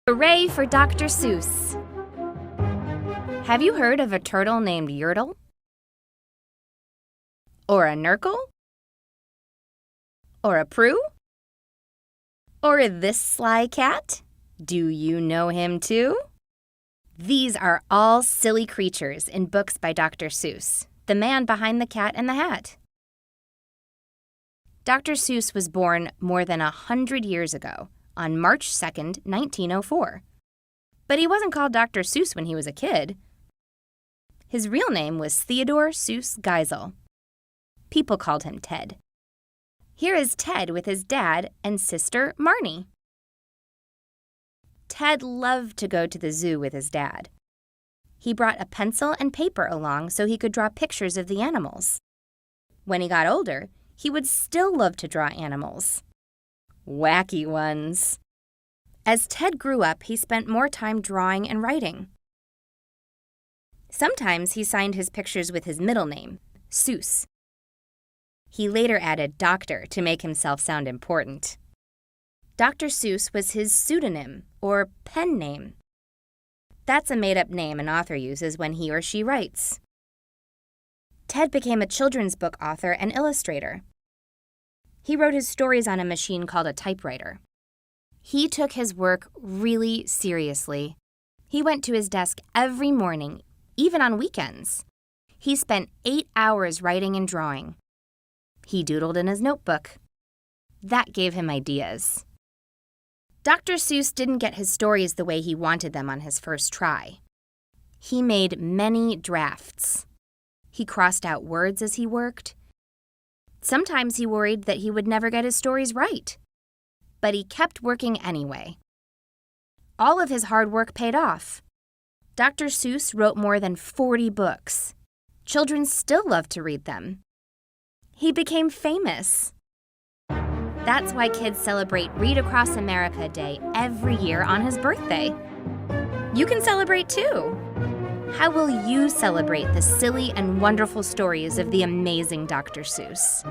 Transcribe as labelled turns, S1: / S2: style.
S1: Hooray for Dr. Seuss! Have you heard of a turtle named Yertle? Or a Nurgle? Or a Prue? Or this sly cat? Do you know him too? These are all silly creatures in books by Dr. Seuss, the man behind the Cat in the Hat. Dr. Seuss was born more than 100 years ago, on March 2nd, 1904. But he wasn't called Dr. Seuss when he was a kid. His real name was Theodore Seuss Geisel. People called him Ted. Here is Ted with his dad and sister Marnie. Ted loved to go to the zoo with his dad. He brought a pencil and paper along so he could draw pictures of the animals. When he got older, he would still love to draw animals. Wacky ones. As Ted grew up, he spent more time drawing and writing. Sometimes he signed his pictures with his middle name, Seuss. He later added Doctor to make himself sound important. Dr. Seuss was his pseudonym, or pen name. That's a made-up name an author uses when he or she writes. Ted became a children's book author and illustrator. He wrote his stories on a machine called a typewriter. He took his work really seriously. He went to his desk every morning, even on weekends. He spent 8 hours writing and drawing. He doodled in his notebook. That gave him ideas. Dr. Seuss didn't get his stories the way he wanted them on his first try. He made many drafts. He crossed out words as he worked. Sometimes he worried that he would never get his stories right. But he kept working anyway. All of his hard work paid off. Dr. Seuss wrote more than 40 books. Children still love to read them. He became famous. That's why kids celebrate Read Across America Day every year on his birthday. You can celebrate too. How will you celebrate the silly and wonderful stories of the amazing Dr. Seuss?